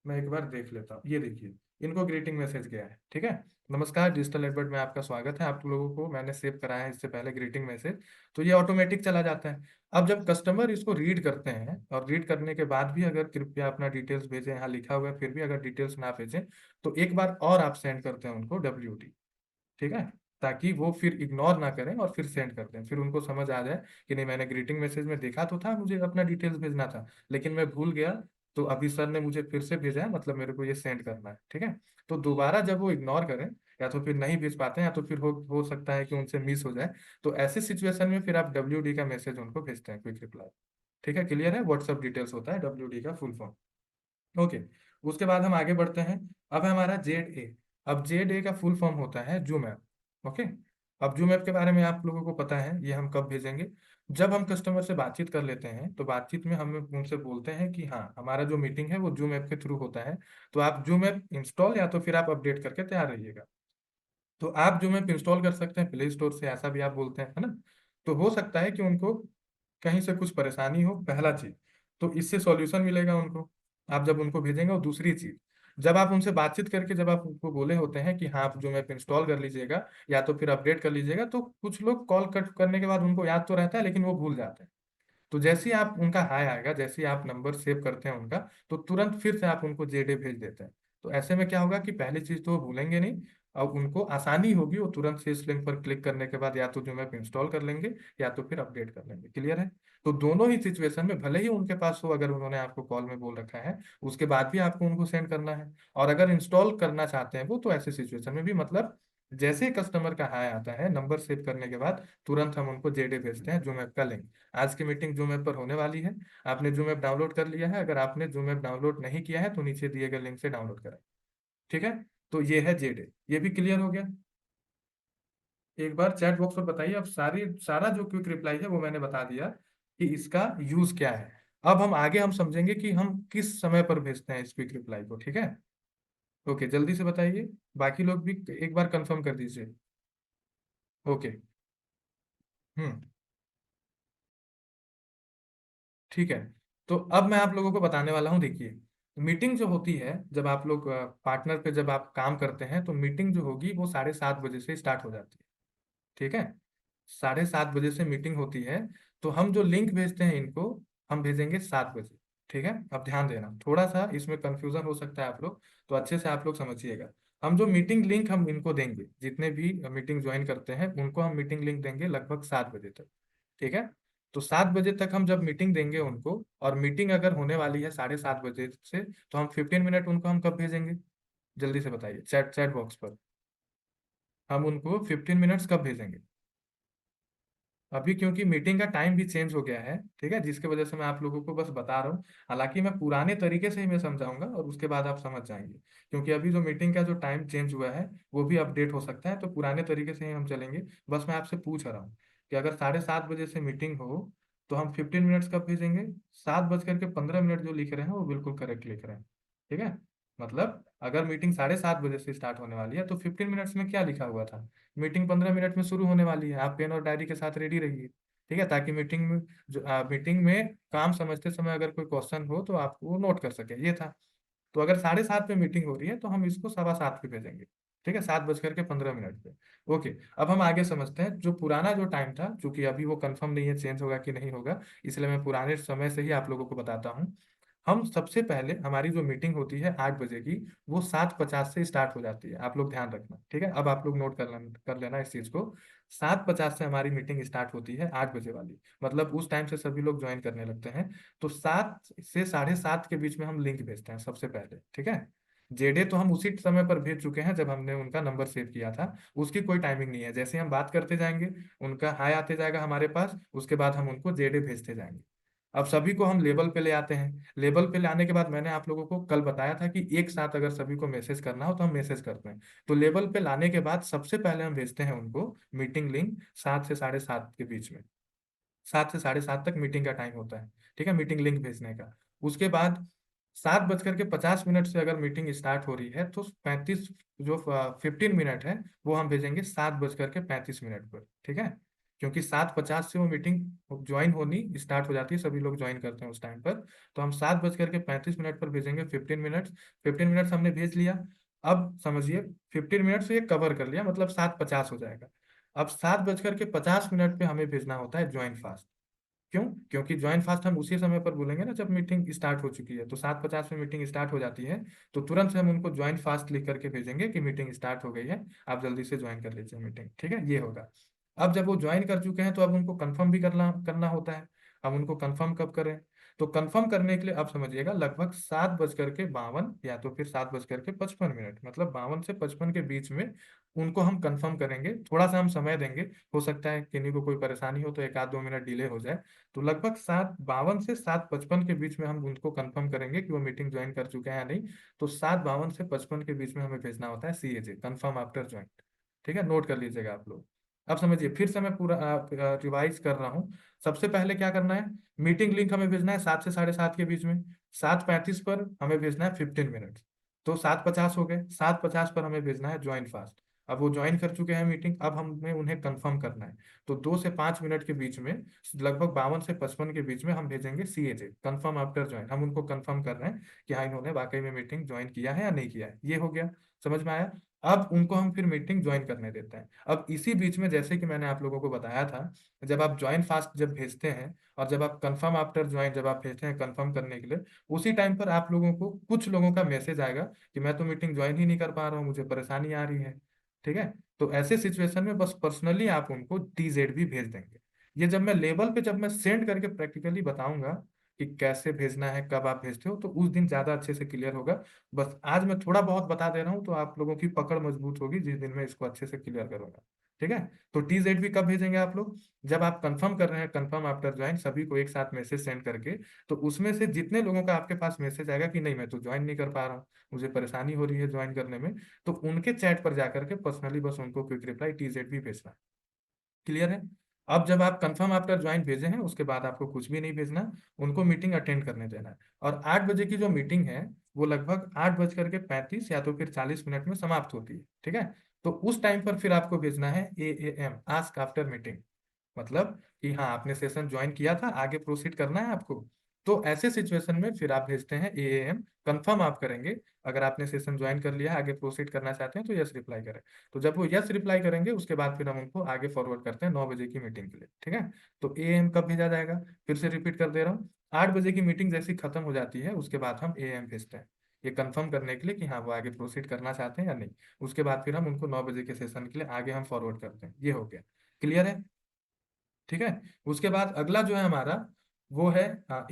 मैं एक बार देख लेता हूँ, ये देखिए, इनको ग्रीटिंग मैसेज गया है। ठीक है। नमस्कार, डिजिटल एडवर्ड में आपका स्वागत है, आप लोगों को मैंने सेव कराया है इससे पहले ग्रीटिंग मैसेज, तो ये ऑटोमेटिक चला जाता है। अब जब कस्टमर इसको रीड करते हैं, और रीड करने के बाद भी अगर कृपया अपना डिटेल्स भेजें, यहाँ लिखा हुआ है, फिर भी अगर डिटेल्स ना भेजें, तो एक बार और आप सेंड करते हैं उनको WD। ठीक है। ताकि वो फिर इग्नोर ना करें और फिर सेंड कर दें, फिर उनको समझ आ जाए कि नहीं, मैंने ग्रीटिंग मैसेज में देखा तो था मुझे अपना डिटेल्स भेजना था, लेकिन मैं भूल गया, तो अभी सर ने मुझे फिर से भेजा है, मतलब मेरे को ये सेंड करना है। ठीक है। तो दोबारा जब वो इग्नोर करें, या तो फिर नहीं भेज पाते हैं, या तो फिर हो सकता है कि उनसे मिस हो जाए, तो ऐसी सिचुएशन में फिर आप WD का मैसेज उनको भेजते हैं, क्विक रिप्लाई। ठीक है, क्लियर है, व्हाट्सअप डिटेल्स होता है WD का फुल फॉर्म। ओके। उसके बाद हम आगे बढ़ते हैं। अब है हमारा ZA। अब ZA का फुल फॉर्म होता है जूम ऐप। ओके। अब जूम ऐप के बारे में आप लोगों को पता है, ये हम कब भेजेंगे, जब हम कस्टमर से बातचीत कर लेते हैं, तो बातचीत में हम उनसे बोलते हैं कि हाँ हमारा जो मीटिंग है वो जूम ऐप के थ्रू होता है, तो आप जूम ऐप इंस्टॉल या तो फिर आप अपडेट करके तैयार रहिएगा। तो आप जूम ऐप इंस्टॉल कर सकते हैं प्ले स्टोर से, ऐसा भी आप बोलते हैं, है ना। तो हो सकता है कि उनको कहीं से कुछ परेशानी हो, पहला चीज, तो इससे सॉल्यूशन मिलेगा उनको, आप जब उनको भेजेंगे। और दूसरी चीज, जब आप उनसे बातचीत करके जब आप उनको बोले होते हैं कि हाँ आप जो ऐप इंस्टॉल कर लीजिएगा या तो फिर अपडेट कर लीजिएगा, तो कुछ लोग कॉल कट करने के बाद उनको याद तो रहता है लेकिन वो भूल जाते हैं। तो जैसे ही आप उनका हाय आएगा, जैसे ही आप नंबर सेव करते हैं उनका, तो तुरंत फिर से आप उनको जेडे भेज देते हैं। तो ऐसे में क्या होगा कि पहली चीज तो वो भूलेंगे नहीं, और उनको आसानी होगी, वो तुरंत से इस लिंक पर क्लिक करने के बाद या तो जो ऐप इंस्टॉल कर लेंगे या तो फिर अपडेट कर लेंगे। क्लियर है? तो दोनों ही सिचुएशन में भले ही उनके पास हो, अगर उन्होंने आपको कॉल में बोल रखा है, उसके बाद भी आपको उनको सेंड करना है। और अगर इंस्टॉल करना चाहते हैं वो, तो ऐसे सिचुएशन में भी मतलब जैसे ही कस्टमर का हाय आता है, नंबर सेव करने के बाद तुरंत हम उनको जेडे भेजते हैं, जूम ऐप का लिंक। आज की मीटिंग जूम ऐप पर होने वाली है। आपने जूम ऐप डाउनलोड कर लिया है? अगर आपने जूम ऐप डाउनलोड नहीं किया है तो नीचे दिए गए लिंक से डाउनलोड करें। ठीक है? तो ये है जेडे, ये भी क्लियर हो गया। एक बार चैट बॉक्स पर बताइए। अब सारा जो क्विक रिप्लाई है वो मैंने बता दिया कि इसका यूज क्या है। अब हम आगे हम समझेंगे कि हम किस समय पर भेजते हैं इस क्विक रिप्लाई को। ठीक है? ओके, जल्दी से बताइए। बाकी लोग भी एक बार कंफर्म कर दीजिए। ओके। हम्म। ठीक है। तो अब मैं आप लोगों को बताने वाला हूँ। देखिए, मीटिंग जो होती है, जब आप लोग पार्टनर पे जब आप काम करते हैं, तो मीटिंग जो होगी वो 7:30 बजे से स्टार्ट हो जाती है। ठीक है? 7:30 बजे से मीटिंग होती है। तो हम जो लिंक भेजते हैं इनको, हम भेजेंगे 7 बजे। ठीक है? अब ध्यान देना, थोड़ा सा इसमें कंफ्यूजन हो सकता है आप लोग, तो अच्छे से आप लोग समझिएगा। हम जो मीटिंग लिंक हम इनको देंगे, जितने भी मीटिंग ज्वाइन करते हैं उनको हम मीटिंग लिंक देंगे लगभग 7 बजे तक। ठीक है? तो 7 बजे तक हम जब मीटिंग देंगे उनको, और मीटिंग अगर होने वाली है 7:30 बजे से, तो हम 15 मिनट उनको हम कब भेजेंगे? जल्दी से बताइए चैट चैट बॉक्स पर। हम उनको 15 मिनट्स कब भेजेंगे? अभी क्योंकि मीटिंग का टाइम भी चेंज हो गया है, ठीक है, जिसकी वजह से मैं आप लोगों को बस बता रहा हूँ। हालांकि मैं पुराने तरीके से ही मैं समझाऊंगा और उसके बाद आप समझ जाएंगे। क्योंकि अभी जो मीटिंग का जो टाइम चेंज हुआ है वो भी अपडेट हो सकता है, तो पुराने तरीके से ही हम चलेंगे। बस मैं आपसे पूछ रहा हूँ कि अगर 7:30 बजे से मीटिंग हो, तो हम 15 मिनट्स कब भेजेंगे? 7:15 जो लिख रहे हैं वो बिल्कुल करेक्ट लिख रहे हैं। ठीक है? मतलब अगर मीटिंग 7:30 बजे से स्टार्ट होने वाली है, तो 15 मिनट्स में क्या लिखा हुआ था? मीटिंग 15 मिनट में शुरू होने वाली है। आप पेन और डायरी के साथ रेडी रहिए। ठीक है? ताकि मीटिंग में काम समझते समय अगर कोई क्वेश्चन हो तो आप वो नोट कर सके, ये था। तो अगर 7:30 पे मीटिंग हो रही है तो हम इसको 7:15 पे भेजेंगे। ठीक है? 7:15 पे। ओके। अब हम आगे समझते हैं। जो पुराना जो टाइम था, चूंकि अभी वो कंफर्म नहीं है चेंज होगा कि नहीं होगा, इसलिए मैं पुराने समय से ही आप लोगों को बताता हूँ। हम सबसे पहले, हमारी जो मीटिंग होती है 8 बजे की, वो 7:50 से स्टार्ट हो जाती है। आप लोग ध्यान रखना। ठीक है? अब आप लोग नोट कर लेना इस चीज को। 7:50 से हमारी मीटिंग स्टार्ट होती है, 8 बजे वाली। मतलब उस टाइम से सभी लोग ज्वाइन करने लगते हैं। तो 7 से 7:30 के बीच में हम लिंक भेजते हैं सबसे पहले। ठीक है? जेडे तो हम उसी समय पर भेज चुके हैं जब हमने उनका नंबर सेव किया था। उसकी कोई टाइमिंग नहीं है, जैसे ही हम बात करते जाएंगे उनका हाय आते जाएगा हमारे पास, उसके बाद हम उनको जेडे भेजते जाएंगे। अब सभी को हम लेवल पे ले आते हैं। लेवल पे ले आने के बाद मैंने आप लोगों को कल बताया था कि एक साथ अगर सभी को मैसेज करना हो तो हम मैसेज करते हैं। तो लेवल पे लाने के बाद सबसे पहले हम भेजते हैं उनको मीटिंग लिंक 7 से 7:30 के बीच में। 7 से 7:30 तक मीटिंग का टाइम होता है। ठीक है? मीटिंग लिंक भेजने का। उसके बाद 7:50 से अगर मीटिंग स्टार्ट हो रही है, तो 35 जो 15 मिनट है वो हम भेजेंगे 7:35 पर। ठीक है? क्योंकि 7:50 से वो मीटिंग ज्वाइन होनी स्टार्ट हो जाती है, सभी लोग ज्वाइन करते हैं उस टाइम पर। तो हम 7:35 पर भेजेंगे 15 मिनट्स। 15 मिनट्स हमने भेज लिया। अब समझिए, 15 मिनट से ये कवर कर लिया, मतलब 7:50 हो जाएगा। अब 7:50 पे हमें भेजना होता है ज्वाइन फास्ट। क्यों? क्योंकि ज्वाइन फास्ट हम उसी समय पर बोलेंगे ना जब मीटिंग स्टार्ट हो चुकी है। तो 7:50 में मीटिंग स्टार्ट हो जाती है, तो तुरंत से हम उनको ज्वाइन फास्ट लिख करके भेजेंगे कि मीटिंग स्टार्ट हो गई है, आप जल्दी से ज्वाइन कर लीजिए मीटिंग। ठीक है? ये होगा। अब जब वो ज्वाइन कर चुके हैं तो अब उनको कंफर्म भी करना करना होता है। हम उनको कंफर्म कब करें? तो कंफर्म करने के लिए अब समझिएगा, लगभग 7:52 या तो फिर 7:55, मतलब 52 से 55 के बीच में उनको हम कंफर्म करेंगे। थोड़ा सा हम समय देंगे, हो सकता है किन्हीं को कोई परेशानी हो तो 1 आध 2 मिनट डिले हो जाए। तो लगभग 7:52 से 7:55 के बीच में हम उनको कंफर्म करेंगे कि वो मीटिंग ज्वाइन कर चुके हैं या नहीं। तो 7:52 से 55 के बीच में हमें भेजना होता है CAJ, कंफर्म आफ्टर ज्वाइन। ठीक है? नोट कर लीजिएगा आप लोग। अब समझिए, फिर से मैं पूरा रिवाइज कर रहा हूँ। सबसे पहले क्या करना है? मीटिंग लिंक हमें भेजना है 7 से 7:30 के बीच में। 7:35 पर हमें भेजना है 15 मिनट। तो 7:50 हो गए। 7:50 पर हमें भेजना है ज्वाइन फास्ट। अब वो ज्वाइन कर चुके हैं मीटिंग, अब हमें उन्हें कंफर्म करना है। तो 2 से 5 मिनट के बीच में, लगभग 52 से 55 के बीच में हम भेजेंगे CAJ, कंफर्म आफ्टर ज्वाइन। हम उनको कंफर्म कर रहे हैं कि हाँ इन्होंने वाकई में मीटिंग ज्वाइन किया है या नहीं किया है। ये हो गया, समझ में आया। अब उनको हम फिर मीटिंग ज्वाइन करने देते हैं। अब इसी बीच में, जैसे कि मैंने आप लोगों को बताया था, जब आप ज्वाइन फास्ट जब भेजते हैं और जब आप कंफर्म आफ्टर ज्वाइन जब आप भेजते हैं कंफर्म करने के लिए, उसी टाइम पर आप लोगों को, कुछ लोगों का मैसेज आएगा कि मैं तो मीटिंग ज्वाइन ही नहीं कर पा रहा हूँ, मुझे परेशानी आ रही है। ठीक है, तो ऐसे सिचुएशन में बस पर्सनली आप उनको TZ भी भेज देंगे। ये जब मैं लेवल पे, जब मैं सेंड करके प्रैक्टिकली बताऊंगा कि कैसे भेजना है, कब आप भेजते हो, तो उस दिन ज्यादा अच्छे से क्लियर होगा। बस आज मैं थोड़ा बहुत बता दे रहा हूँ, तो आप लोगों की पकड़ मजबूत होगी जिस दिन मैं इसको अच्छे से क्लियर करूंगा। ठीक है, तो TZ भी कब भेजेंगे आप लोग? जब आप कंफर्म कर रहे हैं, कंफर्म आफ्टर ज्वाइन, सभी को एक साथ मैसेज सेंड करके, तो उसमें से जितने लोगों का आपके पास मैसेज आएगा कि नहीं मैं तो ज्वाइन नहीं कर पा रहा हूँ, मुझे परेशानी हो रही है ज्वाइन करने में, तो उनके चैट पर जाकर के पर्सनली बस उनको क्विक रिप्लाई TZ भी भेजना है। क्लियर है? अब जब आप कंफर्म आफ्टर ज्वाइन भेजे हैं, उसके बाद आपको कुछ भी नहीं भेजना, उनको मीटिंग अटेंड करने देना है। और 8 बजे की जो मीटिंग है, वो लगभग 8 बज करके 35 या तो फिर 40 मिनट में समाप्त होती है। ठीक है, तो उस टाइम पर फिर आपको भेजना है AAM, आस्क आफ्टर मीटिंग। मतलब कि हाँ आपने सेशन ज्वाइन किया था, आगे प्रोसीड करना है आपको। तो ऐसे सिचुएशन में फिर आप भेजते हैं AAM, कंफर्म आप करेंगे। अगर आपने सेशन ज्वाइन कर लिया है, आगे प्रोसीड करना चाहते हैं, तो यस रिप्लाई करें। तो जब वो यस रिप्लाई करेंगे, उसके बाद फिर हम उनको आगे फॉरवर्ड करते हैं 9 बजे की मीटिंग के लिए। ठीक है, तो AAM कब भेजा जाएगा? फिर से रिपीट कर दे रहा हूँ, 8 बजे की मीटिंग जैसी खत्म हो जाती है, उसके बाद हम AAM भेजते हैं, ये कंफर्म करने के लिए कि हाँ वो आगे प्रोसीड करना चाहते हैं या नहीं। उसके बाद फिर हम उनको 9 बजे के सेशन के लिए आगे हम फॉरवर्ड करते हैं। ये हो गया, क्लियर है? ठीक है, उसके बाद अगला जो है हमारा, वो है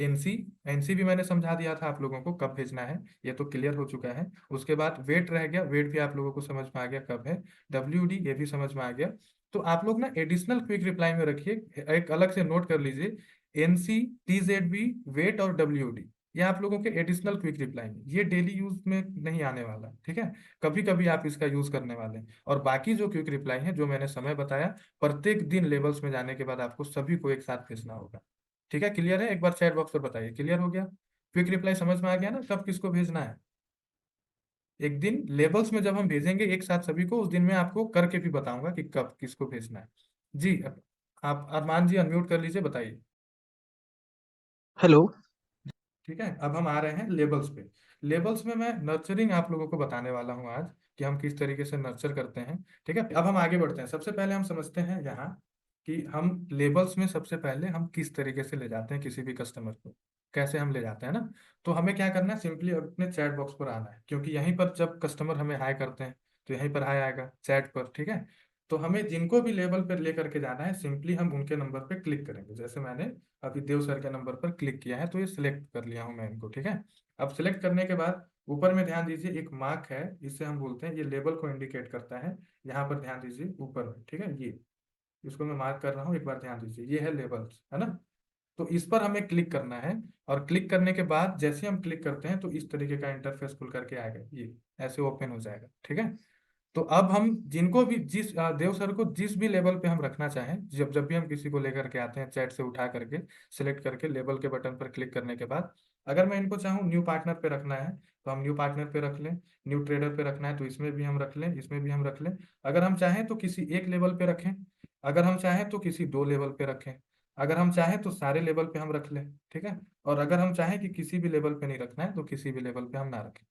NC। NC भी मैंने समझा दिया था आप लोगों को कब भेजना है, ये तो क्लियर हो चुका है। उसके बाद वेट रह गया, वेट भी आप लोगों को समझ में आ गया कब है। WD ये भी समझ में आ गया। तो आप लोग ना एडिशनल क्विक रिप्लाई में रखिए, एक अलग से नोट कर लीजिए, NC, TZB, वेट और WD, ये आप लोगों के एडिशनल क्विक रिप्लाई में, ये डेली यूज में नहीं आने वाला। ठीक है, कभी कभी आप इसका यूज करने वाले हैं। और बाकी जो क्विक रिप्लाई है, जो मैंने समय बताया, प्रत्येक दिन लेवल्स में जाने के बाद आपको सभी को एक साथ भेजना होगा। ठीक है, क्लियर है? एक बार चैट बॉक्स पर बताइए, क्लियर हो गया? क्विक रिप्लाई समझ में आ गया ना, कब किसको भेजना है? एक दिन लेवल्स में जब हम भेजेंगे एक साथ सभी को, उस दिन मैं आपको करके भी बताऊंगा कि कब किसको भेजना है। जी आप अरमान जी अनम्यूट कर लीजिए, बताइए। हेलो। ठीक है, अब हम आ रहे हैं लेबल्स पे। लेबल्स में मैं नर्चरिंग आप लोगों को बताने वाला हूँ आज, कि हम किस तरीके से नर्चर करते हैं। ठीक है, अब हम आगे बढ़ते हैं। सबसे पहले हम समझते हैं यहाँ कि हम लेबल्स में सबसे पहले हम किस तरीके से ले जाते हैं किसी भी कस्टमर को, कैसे हम ले जाते हैं ना। तो हमें क्या करना है, सिंपली अपने चैट बॉक्स पर आना है, क्योंकि यहीं पर जब कस्टमर हमें हाई करते हैं, तो यहीं पर हाई आएगा चैट पर। ठीक है, तो हमें जिनको भी लेवल पर लेकर के जाना है, सिंपली हम उनके नंबर पे क्लिक करेंगे। जैसे मैंने अभी देव सर के नंबर पर क्लिक किया है, तो ये सिलेक्ट कर लिया हूं मैं इनको। ठीक है, अब सिलेक्ट करने के बाद ऊपर में ध्यान दीजिए, एक मार्क है, इससे हम बोलते हैं, ये लेबल को इंडिकेट करता है। यहाँ पर ध्यान दीजिए ऊपर में, ठीक है, ये इसको मैं मार्क कर रहा हूँ, एक बार ध्यान दीजिए, ये है लेबल्स, है ना। तो इस पर हमें क्लिक करना है। और क्लिक करने के बाद जैसे हम क्लिक करते हैं, तो इस तरीके का इंटरफेस खुल करके आएगा, ये ऐसे ओपन हो जाएगा। ठीक है, तो अब हम जिनको भी, देव सर को जिस भी लेवल पे हम रखना चाहें, जब जब भी हम किसी को लेकर के आते हैं, चैट से उठा करके सिलेक्ट करके लेवल के बटन पर क्लिक करने के बाद, अगर मैं इनको चाहूँ न्यू पार्टनर पे रखना है, तो हम न्यू पार्टनर पे रख लें। न्यू ट्रेडर पे रखना है, तो इसमें भी हम रख लें, इसमें भी हम रख लें। अगर हम चाहें तो किसी एक लेवल पे रखें, अगर हम चाहें तो किसी 2 लेवल पे रखें, अगर हम चाहें तो सारे लेवल पे हम रख लें। ठीक है, और अगर हम चाहें कि किसी भी लेवल पे नहीं रखना है, तो किसी भी लेवल पे हम ना रखें।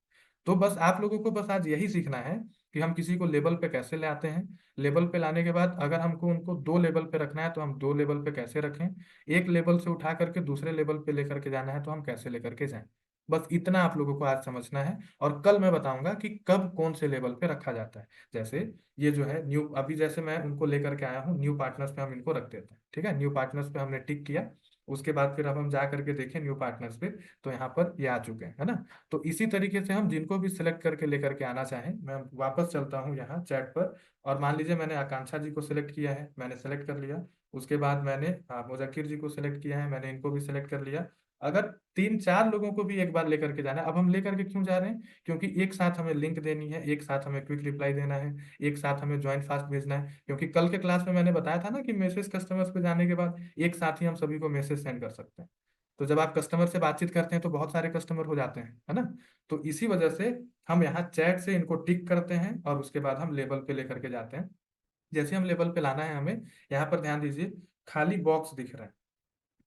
तो बस आप लोगों को बस आज यही सीखना है कि हम किसी को लेवल पे कैसे ले आते हैं। लेवल पे लाने के बाद अगर हमको उनको 2 लेवल पे रखना है, तो हम 2 लेवल पे कैसे रखें। एक लेवल से उठा करके दूसरे लेवल पे लेकर के जाना है, तो हम कैसे लेकर के जाएं। बस इतना आप लोगों को आज समझना है, और कल मैं बताऊंगा कि कब कौन से लेवल पे रखा जाता है। जैसे ये जो है न्यू, अभी जैसे मैं उनको लेकर के आया हूँ न्यू पार्टनर्स पे, हम इनको रख देते हैं। ठीक है, न्यू पार्टनर्स पे हमने टिक किया। उसके बाद फिर अब हम जा करके देखें न्यू पार्टनर्स पे, तो यहाँ पर ये आ चुके हैं, है ना। तो इसी तरीके से हम जिनको भी सिलेक्ट करके लेकर के आना चाहें, मैं वापस चलता हूँ यहाँ चैट पर, और मान लीजिए मैंने आकांक्षा जी को सिलेक्ट किया है, मैंने सेलेक्ट कर लिया। उसके बाद मैंने मुजक्किर जी को सिलेक्ट किया है, मैंने इनको भी सिलेक्ट कर लिया। अगर 3 4 लोगों को भी एक बार लेकर के जाना है, अब हम लेकर के क्यों जा रहे हैं, क्योंकि एक साथ हमें लिंक देनी है, एक साथ हमें क्विक रिप्लाई देना है, एक साथ हमें ज्वाइन फास्ट भेजना है। क्योंकि कल के क्लास में मैंने बताया था ना कि मैसेज कस्टमर्स पे जाने के बाद एक साथ ही हम सभी को मैसेज सेंड कर सकते हैं। तो जब आप कस्टमर से बातचीत करते हैं तो बहुत सारे कस्टमर हो जाते हैं, है ना। तो इसी वजह से हम यहाँ चैट से इनको टिक करते हैं और उसके बाद हम लेवल पे लेकर के जाते हैं। जैसे हम लेवल पे लाना है हमें, यहाँ पर ध्यान दीजिए, खाली बॉक्स दिख रहा है,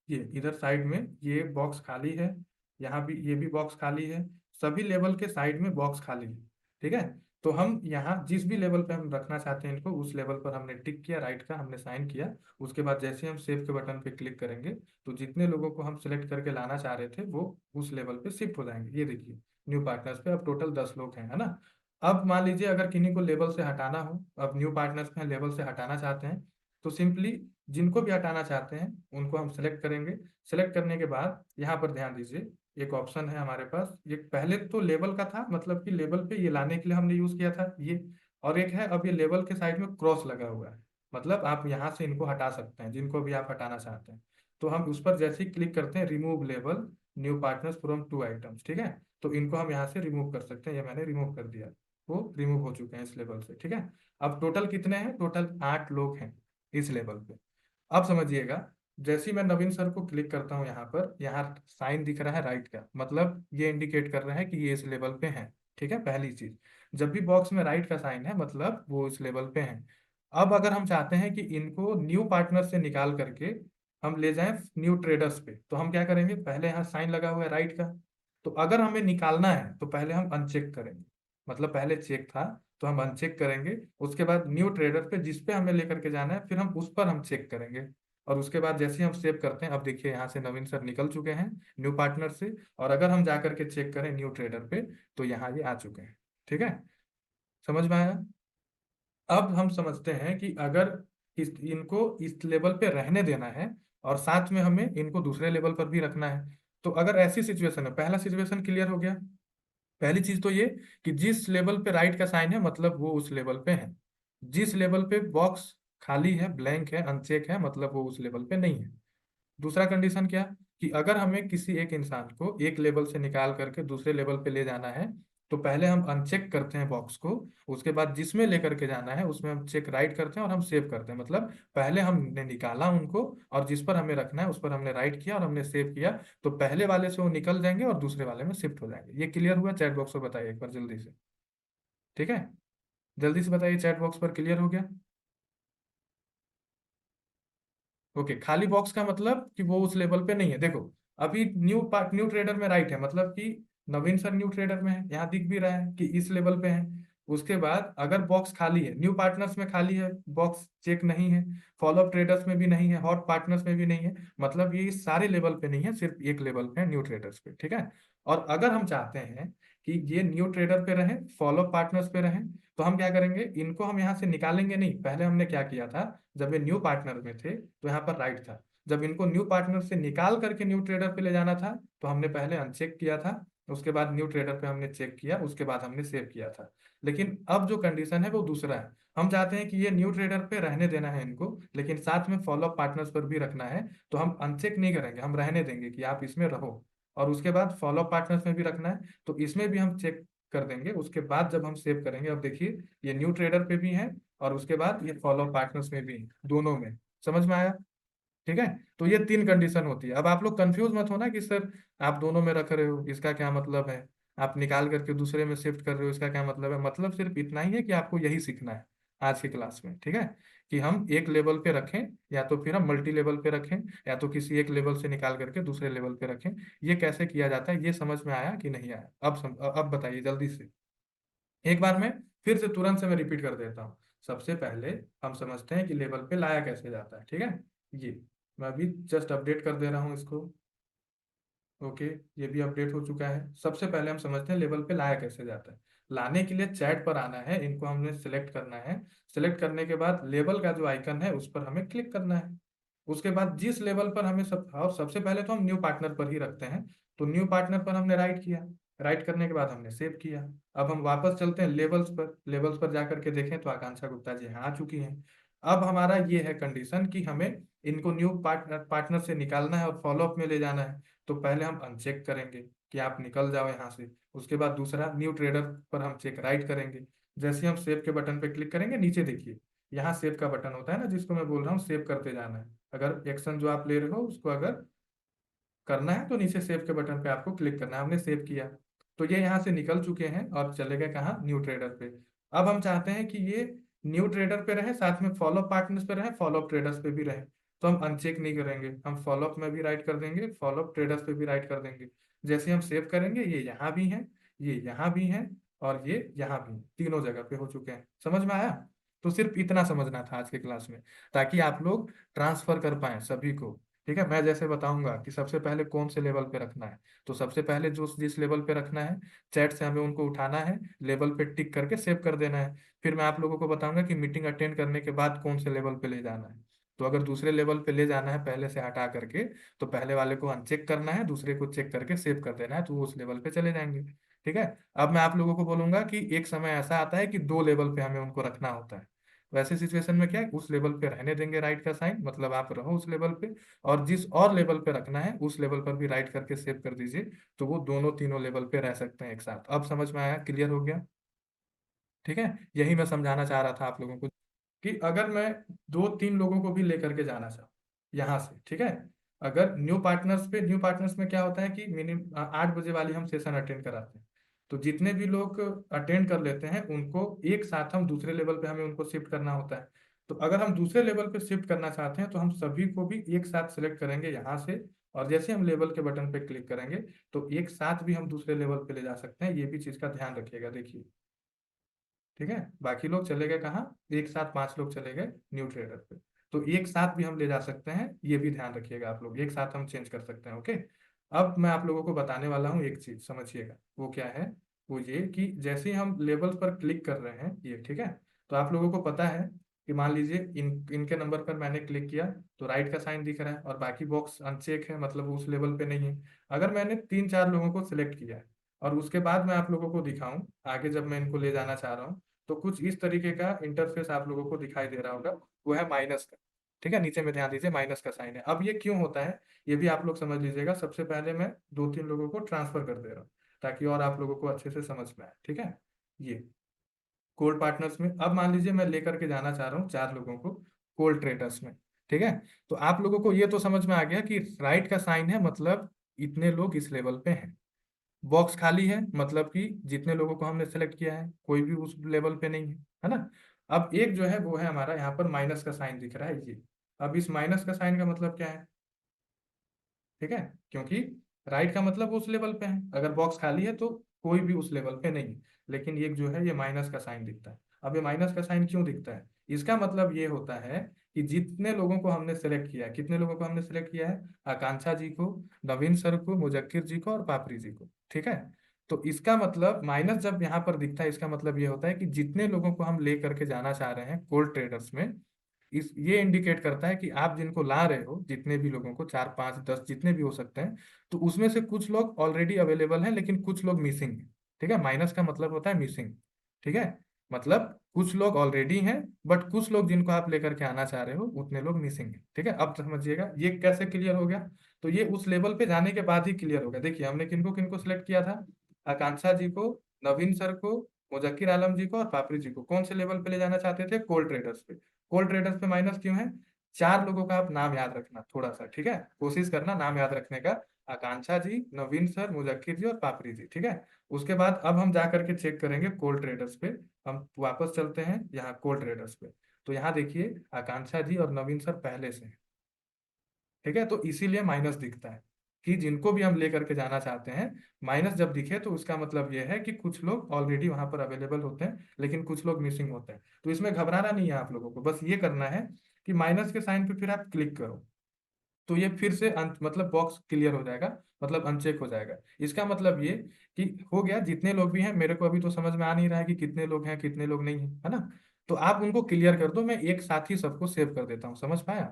ये इधर साइड में ये बॉक्स खाली है, यहाँ भी ये भी बॉक्स खाली है, सभी लेवल के साइड में बॉक्स खाली है। ठीक है। तो हम यहाँ जिस भी लेवल पे हम रखना चाहते हैं इनको, उस लेवल पर हमने टिक किया, राइट का हमने साइन किया। उसके बाद जैसे हम सेव के बटन पे क्लिक करेंगे तो जितने लोगों को हम सिलेक्ट करके लाना चाह रहे थे वो उस लेवल पे शिफ्ट हो जाएंगे। ये देखिए न्यू पार्टनर्स पे अब टोटल 10 लोग हैं, है ना। अब मान लीजिए अगर किन्हीं को लेवल से हटाना हो, अब न्यू पार्टनर्स में लेवल से हटाना चाहते हैं, तो सिंपली जिनको भी हटाना चाहते हैं उनको हम सेलेक्ट करेंगे। सेलेक्ट करने के बाद यहाँ पर ध्यान दीजिए, एक ऑप्शन है हमारे पास, ये पहले तो लेवल का था, मतलब कि लेवल पे ये लाने के लिए हमने यूज किया था ये, और एक है अब ये लेवल के साइड में क्रॉस लगा हुआ है, मतलब आप यहाँ से इनको हटा सकते हैं जिनको भी आप हटाना चाहते हैं। तो हम उस पर जैसे ही क्लिक करते हैं, remove level new partners from two items, ठीक है, तो इनको हम यहाँ से रिमूव कर सकते हैं। ये मैंने रिमूव कर दिया, वो रिमूव हो चुके हैं इस लेवल से। ठीक है। अब टोटल कितने हैं, टोटल 8 लोग हैं इस लेवल पे। अब समझिएगा, जैसे ही मैं नवीन सर को क्लिक करता हूँ यहाँ पर, यहाँ साइन दिख रहा है राइट का, मतलब ये इंडिकेट कर रहा है कि ये इस लेवल पे है। ठीक है, पहली चीज, जब भी बॉक्स में राइट का साइन है मतलब वो इस लेवल पे है। अब अगर हम चाहते हैं कि इनको न्यू पार्टनर से निकाल करके हम ले जाएं न्यू ट्रेडर्स पे, तो हम क्या करेंगे, पहले यहाँ साइन लगा हुआ है राइट का, तो अगर हमें निकालना है तो पहले हम अनचेक करेंगे, मतलब पहले चेक था तो हम अनचेक करेंगे, उसके बाद न्यू ट्रेडर पे जिस पे हमें लेकर के जाना है फिर हम उस पर हम चेक करेंगे। और उसके बाद जैसे ही हम सेव करते हैं, अब देखिए यहाँ से नवीन सर निकल चुके हैं न्यू पार्टनर से, और अगर हम जा करके चेक करें न्यू ट्रेडर पे तो यहाँ ये आ चुके हैं। ठीक है, समझ में आया। अब हम समझते हैं कि अगर इनको इस लेवल पे रहने देना है और साथ में हमें इनको दूसरे लेवल पर भी रखना है, तो अगर ऐसी सिचुएशन है, पहला सिचुएशन क्लियर हो गया। पहली चीज तो ये कि जिस लेवल पे राइट का साइन है मतलब वो उस लेवल पे है, जिस लेवल पे बॉक्स खाली है, ब्लैंक है, अनचेक है, मतलब वो उस लेवल पे नहीं है। दूसरा कंडीशन क्या, कि अगर हमें किसी एक इंसान को एक लेवल से निकाल करके दूसरे लेवल पे ले जाना है, तो पहले हम अनचेक करते हैं बॉक्स को, उसके बाद जिसमें लेकर के जाना है उसमें हम चेक राइट करते हैं और हम सेव करते हैं, मतलब पहले हमने निकाला उनको और जिस पर हमें रखना है उस पर हमने राइट किया और हमने सेव किया, तो पहले वाले से वो निकल जाएंगे और दूसरे वाले में शिफ्ट हो जाएंगे। ये क्लियर हुआ, चैट बॉक्स पर बताइए एक बार जल्दी से। ठीक है, जल्दी से बताइए, चैट बॉक्स पर क्लियर हो गया। ओके, खाली बॉक्स का मतलब कि वो उस लेवल पे नहीं है। देखो अभी न्यू ट्रेडर में राइट है, मतलब कि नवीन सर न्यू ट्रेडर में है, यहाँ दिख भी रहा है कि इस लेवल पे है। उसके बाद अगर बॉक्स खाली है, न्यू पार्टनर्स में खाली है, बॉक्स चेक नहीं है, फॉलोअप ट्रेडर्स में भी नहीं है, हॉट पार्टनर्स में भी नहीं है, मतलब ये इस सारे लेवल पे नहीं है, सिर्फ एक लेवल पे है, न्यू ट्रेडर्स पे। ठीक है। और अगर हम चाहते हैं कि ये न्यू ट्रेडर पे रहे, फॉलोअप पार्टनर्स पे रहे, तो हम क्या करेंगे, इनको हम यहाँ से निकालेंगे नहीं। पहले हमने क्या किया था, जब ये न्यू पार्टनर में थे तो यहाँ पर राइट था, जब इनको न्यू पार्टनर से निकाल करके न्यू ट्रेडर पे ले जाना था तो हमने पहले अनचेक किया था, उसके बाद न्यू ट्रेडर पे हमने चेक किया, उसके बाद हमने सेव किया था। लेकिन अब जो कंडीशन है वो दूसरा है, हम चाहते हैं कि ये न्यू ट्रेडर पे रहने देना है इनको, लेकिन साथ में फॉलोअप पार्टनर्स पर भी रखना है, तो हम अनचेक नहीं करेंगे, हम रहने देंगे कि आप इसमें रहो, और उसके बाद फॉलोअप पार्टनर्स में भी रखना है तो इसमें भी हम चेक कर देंगे। उसके बाद जब हम सेव करेंगे, अब देखिए ये न्यू ट्रेडर पे भी है और उसके बाद ये फॉलो पार्टनर्स में भी है, दोनों में। समझ में आया। ठीक है। तो ये 3 कंडीशन होती है। अब आप लोग कंफ्यूज मत होना कि सर आप दोनों में रख रहे हो इसका क्या मतलब है, आप निकाल करके दूसरे में शिफ्ट कर रहे हो इसका क्या मतलब है। मतलब सिर्फ इतना ही है कि आपको यही सीखना है आज की क्लास में। ठीक है, कि हम एक लेवल पे रखें या तो फिर हम मल्टी लेवल पे रखें, या तो किसी एक लेवल से निकाल करके दूसरे लेवल पे रखें। ये कैसे किया जाता है ये समझ में आया कि नहीं आया, अब बताइए जल्दी से। एक बार में फिर से तुरंत से मैं रिपीट कर देता हूँ। सबसे पहले हम समझते हैं कि लेवल पे लाया कैसे जाता है। ठीक है, ये मैं अभी जस्ट अपडेट कर दे रहा हूँ इसको। ओके, ये भी अपडेट हो चुका है। सबसे पहले हम समझते हैं लेवल पे लाया कैसे जाता है। लाने के लिए चैट पर आना है, इनको हमने सेलेक्ट करना है। सेलेक्ट करने के बाद लेवल का जो आइकन है उस पर हमें क्लिक करना है। उसके बाद जिस लेवल पर हमें और सबसे पहले तो हम न्यू पार्टनर पर ही रखते हैं, तो न्यू पार्टनर पर हमने राइट किया, राइट करने के बाद हमने सेव किया। अब हम वापस चलते हैं लेवल्स पर, लेवल्स पर जाकर के देखें तो आकांक्षा गुप्ता जी यहाँ आ चुकी हैं। अब हमारा ये है कंडीशन कि हमें इनको न्यू पार्टनर से निकालना है और फॉलोअप में ले जाना है, तो पहले हम अनचेक करेंगे कि आप निकल जाओ यहाँ से। उसके बाद दूसरा न्यू ट्रेडर पर हम चेक राइट करेंगे। जैसे ही हम सेव के बटन पे क्लिक करेंगे, नीचे देखिए यहाँ सेव का बटन होता है ना, जिसको मैं बोल रहा हूँ सेव करते जाना है। अगर एक्शन जो आप ले रहे हो उसको अगर करना है तो नीचे सेव के बटन पे आपको क्लिक करना है। हमने सेव किया तो ये यहाँ से निकल चुके हैं और चले गए कहाँ, न्यू ट्रेडर पे। अब हम चाहते हैं कि ये न्यू ट्रेडर पे रहे, साथ में फॉलो पार्टनर्स पे रहे, फॉलो ट्रेडर्स पे भी रहे। तो हम अनचेक नहीं करेंगे, हम फॉलो में भी राइट कर देंगे, फॉलो ट्रेडर्स पे भी राइट कर देंगे। जैसे हम सेव करेंगे ये यहाँ भी है, ये यहाँ भी है, और ये यहाँ भी, तीनों जगह पे हो चुके हैं। समझ में आया? तो सिर्फ इतना समझना था आज के क्लास में, ताकि आप लोग ट्रांसफर कर पाए सभी को। ठीक है, मैं जैसे बताऊंगा कि सबसे पहले कौन से लेवल पे रखना है, तो सबसे पहले जो जिस लेवल पे रखना है चैट से हमें उनको उठाना है, लेवल पे टिक करके सेव कर देना है। फिर मैं आप लोगों को बताऊंगा कि मीटिंग अटेंड करने के बाद कौन से लेवल पे ले जाना है। तो अगर दूसरे लेवल पे ले जाना है पहले से हटा करके, तो पहले वाले को अनचेक करना है, दूसरे को चेक करके सेव कर देना है, तो वो उस लेवल पे चले जाएंगे। ठीक है। अब मैं आप लोगों को बोलूंगा कि एक समय ऐसा आता है कि दो लेवल पे हमें उनको रखना होता है। वैसे सिचुएशन में क्या है, उस लेवल पे रहने देंगे राइट का साइन, मतलब आप रहो उस लेवल पे, और जिस और लेवल पे रखना है उस लेवल पर भी राइट करके सेव कर दीजिए। तो वो दोनों तीनों लेवल पे रह सकते हैं एक साथ। अब समझ में आया? क्लियर हो गया? ठीक है, यही मैं समझाना चाह रहा था आप लोगों को, कि अगर मैं दो तीन लोगों को भी लेकर के जाना चाहूँ यहाँ से, ठीक है। अगर न्यू पार्टनर्स पे, न्यू पार्टनर्स में क्या होता है कि मिनिमम 8 बजे वाली हम सेशन अटेंड कराते हैं। तो जितने भी लोग अटेंड कर लेते हैं उनको एक साथ हम दूसरे लेवल पे हमें उनको शिफ्ट करना होता है। तो अगर हम दूसरे लेवल पे शिफ्ट करना चाहते हैं तो हम सभी को भी एक साथ सेलेक्ट करेंगे यहाँ से, और जैसे हम लेवल के बटन पे क्लिक करेंगे तो एक साथ भी हम दूसरे लेवल पे ले जा सकते हैं। ये भी चीज़ का ध्यान रखिएगा, देखिए। ठीक है, बाकी लोग चले गए कहाँ, एक साथ 5 लोग चले गए न्यू ट्रेडर पे, तो एक साथ भी हम ले जा सकते हैं। ये भी ध्यान रखिएगा आप लोग, एक साथ हम चेंज कर सकते हैं। ओके। अब मैं आप लोगों को बताने वाला हूँ एक चीज, समझिएगा वो क्या है। वो ये कि जैसे ही हम लेवल पर क्लिक कर रहे हैं ये, ठीक है, तो आप लोगों को पता है कि मान लीजिए इनके नंबर पर मैंने क्लिक किया तो राइट का साइन दिख रहा है और बाकी बॉक्स अनचेक है, मतलब उस लेवल पे नहीं है। अगर मैंने 3 4 लोगों को सिलेक्ट किया है और उसके बाद मैं आप लोगों को दिखाऊं आगे, जब मैं इनको ले जाना चाह रहा हूँ, तो कुछ इस तरीके का इंटरफेस आप लोगों को दिखाई दे रहा होगा। वो है माइनस का। ठीक है, नीचे में ध्यान दीजिए, माइनस का साइन है। अब ये क्यों होता है ये भी आप लोग समझ लीजिएगा। सबसे पहले मैं दो तीन लोगों को ट्रांसफर कर दे रहा हूँ ताकि और आप लोगों को अच्छे से समझ में आए। ठीक है, ये कोल्ड पार्टनर्स में, अब मान लीजिए मैं लेकर के जाना चाह रहा हूँ 4 लोगों को कोल्ड ट्रेडर्स में। ठीक है, तो आप लोगों को ये तो समझ में आ गया कि राइट का साइन है मतलब इतने लोग इस लेवल पे हैं। बॉक्स खाली है मतलब कि जितने लोगों को हमने सेलेक्ट किया है कोई भी उस लेवल पे नहीं है ना। अब एक जो है वो है हमारा यहाँ पर माइनस का साइन दिख रहा है ये। अब इस माइनस का साइन का मतलब क्या है? ठीक है, क्योंकि राइट का मतलब वो उस लेवल पे है, अगर बॉक्स खाली है तो कोई भी उस लेवल पे नहीं है। लेकिन ये जो है ये माइनस का साइन दिखता है। अब ये माइनस का साइन क्यों दिखता है? इसका मतलब ये होता है कि जितने लोगों को हमने सेलेक्ट किया है, कितने लोगों को हमने सेलेक्ट किया है, आकांक्षा जी को, नवीन सर को, मुजक्किर जी को और पापरी जी को। ठीक है, तो इसका मतलब माइनस जब यहाँ पर दिखता है इसका मतलब ये होता है कि जितने लोगों को हम ले करके जाना चाह रहे हैं कोल्ड ट्रेडर्स में, इस ये इंडिकेट करता है कि आप जिनको ला रहे हो, जितने भी लोगों को, 4 5 10 जितने भी हो सकते हैं, तो उसमें से कुछ लोग ऑलरेडी अवेलेबल हैं लेकिन कुछ लोग मिसिंग हैं। ठीक है, माइनस का मतलब होता है मिसिंग। ठीक है, मतलब कुछ लोग ऑलरेडी हैं बट कुछ लोग जिनको आप लेकर के आना चाह रहे हो उतने लोग मिसिंग हैं। ठीक है, अब समझिएगा ये कैसे क्लियर हो गया। तो ये उस लेवल पे जाने के बाद ही क्लियर हो गया। देखिए हमने किनको किनको सिलेक्ट किया था, आकांक्षा जी को, नवीन सर को, मुजक्किर आलम जी को और पापरी जी को। कौन से लेवल पे ले जाना चाहते थे? कोल्ड ट्रेडर्स पे। कोल्ड ट्रेडर्स पे माइनस क्यों है? 4 लोगों का आप नाम याद रखना थोड़ा सा, ठीक है, कोशिश करना नाम याद रखने का। आकांक्षा जी, नवीन सर, मुजक्किर जी और पापरी जी। ठीक है, उसके बाद अब हम जा करके चेक करेंगे कोल्ड ट्रेडर्स पे। हम वापस चलते हैं यहाँ कोल्ड ट्रेडर्स पे। तो यहाँ देखिए आकांक्षा जी और नवीन सर पहले से हैं। ठीक है, तो इसीलिए माइनस दिखता है कि जिनको भी हम लेकर के जाना चाहते हैं, माइनस जब दिखे तो उसका मतलब यह है कि कुछ लोग ऑलरेडी वहां पर अवेलेबल होते हैं लेकिन कुछ लोग मिसिंग होते हैं। तो इसमें घबराना नहीं है आप लोगों को, बस ये करना है कि माइनस के साइन पे फिर आप क्लिक करो तो ये फिर से मतलब बॉक्स क्लियर हो जाएगा, मतलब अनचेक हो जाएगा। इसका मतलब ये कि हो गया, जितने लोग भी हैं, मेरे को अभी तो समझ में आ नहीं रहा है कि कितने लोग हैं कितने लोग नहीं हैं, है ना। तो आप उनको क्लियर कर दो, मैं एक साथ ही सबको सेव कर देता हूँ। समझ पाया?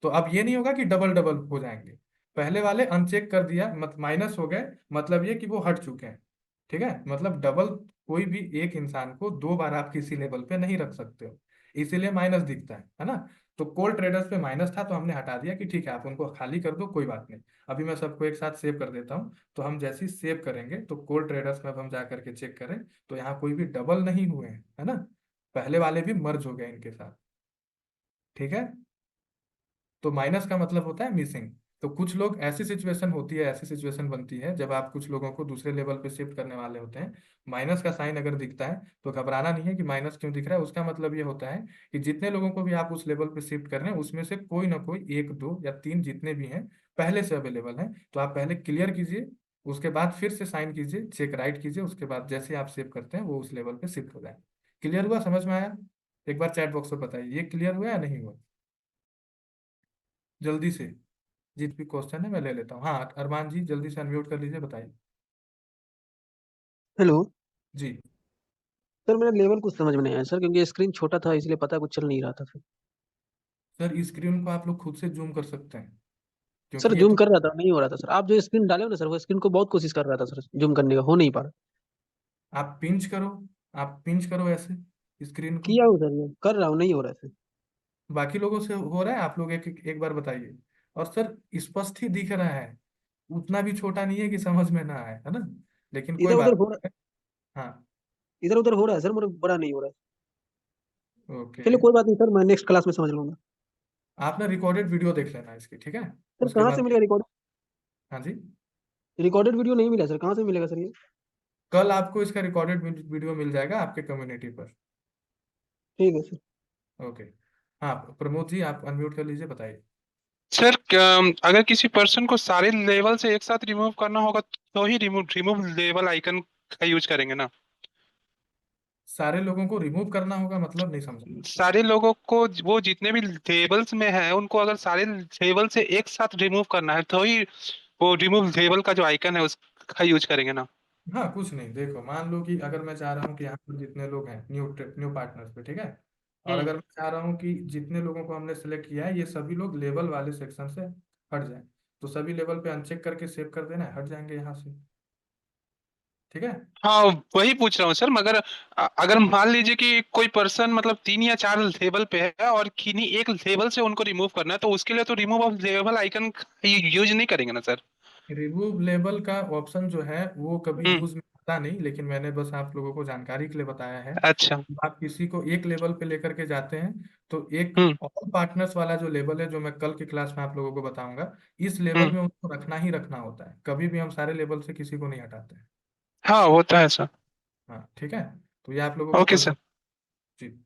तो अब ये नहीं होगा कि डबल डबल हो जाएंगे। पहले वाले अनचेक कर दिया मत माइनस हो गए, मतलब ये कि वो हट चुके हैं। ठीक है, मतलब डबल, कोई भी एक इंसान को 2 बार आप किसी लेवल पे नहीं रख सकते हो, इसीलिए माइनस दिखता है ना। तो कोल ट्रेडर्स पे माइनस था तो हमने हटा दिया कि ठीक है आप उनको खाली कर दो, कोई बात नहीं। अभी मैं सबको एक साथ सेव कर देता हूँ। तो हम जैसे ही सेव करेंगे तो कोल ट्रेडर्स में अब हम जा करके चेक करें तो यहाँ कोई भी डबल नहीं हुए हैं, है ना। पहले वाले भी मर्ज हो गए इनके साथ। ठीक है, तो माइनस का मतलब होता है मिसिंग। तो कुछ लोग, ऐसी सिचुएशन होती है, ऐसी सिचुएशन बनती है जब आप कुछ लोगों को दूसरे लेवल पे शिफ्ट करने वाले होते हैं, माइनस का साइन अगर दिखता है तो घबराना नहीं है कि माइनस क्यों दिख रहा है। उसका मतलब ये होता है कि जितने लोगों को भी आप उस लेवल पे शिफ्ट कर रहे हैं उसमें से कोई ना कोई एक, दो या तीन जितने भी हैं पहले से अवेलेबल हैं। तो आप पहले क्लियर कीजिए, उसके बाद फिर से साइन कीजिए, चेक राइट कीजिए, उसके बाद जैसे ही आप सेव करते हैं वो उस लेवल पे शिफ्ट हो जाए। क्लियर हुआ, समझ में आया? एक बार चैट बॉक्स में बताइए ये क्लियर हुआ या नहीं हुआ, जल्दी से। जित भी क्वेश्चन है मैं ले लेता हूँ। हाँ अरमान जी जल्दी से अनम्यूट कर लीजिए, बताइए। हेलो। जी। सर मेरा लेवल कुछ समझ में नहीं आया सर, क्योंकि स्क्रीन छोटा था इसलिए पता कुछ चल नहीं रहा था फिर। सर स्क्रीन को आप लोग खुद से जूम कर सकते हैं, सर क्योंकि ये जूम तो कर रहा था, नहीं हो रहा था सर। आप जो स्क्रीन डाले हो ना सर, वो स्क्रीन को बहुत कोशिश कर रहा था सर, जूम करने का हो नहीं पा रहा। आप पिंच करो, आप पिंच करो ऐसे स्क्रीन को। किया हूँ सर, ये कर रहा हूँ, नहीं हो रहा है सर। बाकी लोगों से हो रहा है? आप लोग एक बार बताइए। और सर स्पष्ट ही दिख रहा है, उतना भी छोटा नहीं है कि समझ में ना आए, है ना? लेकिन कोई इधर उधर बात हो रहा, नहीं है। हाँ। इधर उधर हो रहा है सर, मेरे बड़ा नहीं हो रहा है। ओके। चलिए कोई बात नहीं सर, मैं नेक्स्ट क्लास में समझ लूंगा। आप ना रिकॉर्डेड वीडियो देख लेना इसकी, ठीक है? सर उसके कहाँ से बाद। मिलेगा रिकॉर्ड? हाँ जी। रिकॉर्डेड वीडियो नहीं मिला सर, कहाँ से मिलेगा सर ये? कल आपको इसका रिकॉर्डेड वीडियो मिल जाएगा आपके कम्युनिटी पर। ठीक है सर। ओके। हाँ प्रमोद जी आप अनम्यूट कर लीजिए, बताइए। सर अगर किसी पर्सन को सारे लेवल से एक साथ रिमूव करना होगा तो ही रिमूव रिमूव लेवल आइकन का यूज करेंगे ना? सारे लोगों को रिमूव करना होगा मतलब नहीं समझा। सारे लोगों को, वो जितने भी लेवल्स में है उनको अगर सारे लेवल से एक साथ रिमूव करना है तो ही वो रिमूव लेवल का जो आइकन है उसका यूज करेंगे ना? हाँ कुछ नहीं, देखो मान लो कि अगर मैं चाह रहा हूँ कि यहाँ पर जितने लोग हैं न्यू न्यू पार्टनर्स पे, ठीक है, और हम्म। अगर मैं चाह रहा हूँ कि जितने लोगों को हमने सेलेक्ट किया है ये सभी लोग लेवल वाले सेक्शन से हट जाएं, तो सभी लेवल पे अनचेक करके सेव कर देना है, हट जाएंगे यहाँ से। ठीक है। हाँ, वही पूछ रहा हूँ सर। मगर अगर मान लीजिए कि कोई पर्सन मतलब 3 या 4 लेवल पे है और किन्हीं एक लेवल से उनको रिमूव करना है, तो उसके लिए तो remove of level icon use नहीं करेंगे ना सर? रिमूव लेबल का ऑप्शन जो है वो कभी हम्म। यूज में आता नहीं, लेकिन मैंने बस आप लोगों को जानकारी के लिए बताया है। अच्छा। आप किसी को एक लेवल पे लेकर के जाते हैं तो एक हम्म। ऑल पार्टनर्स वाला जो लेवल है, जो मैं कल की क्लास में आप लोगों को बताऊंगा, इस लेवल हम्म। में उनको रखना ही रखना होता है। कभी भी हम सारे लेवल से किसी को नहीं हटाते हैं। हाँ, वो तो है सर। हाँ ठीक है। तो ये आप लोगों को ओके कल सर। सब। जी। ठीक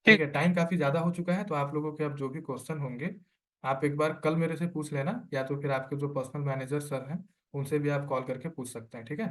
ठीक। है, टाइम काफी ज्यादा हो चुका है, तो आप लोगों के अब जो भी क्वेश्चन होंगे आप एक बार कल मेरे से पूछ लेना, या तो फिर आपके जो पर्सनल मैनेजर सर हैं उनसे भी आप कॉल करके पूछ सकते हैं, ठीक है?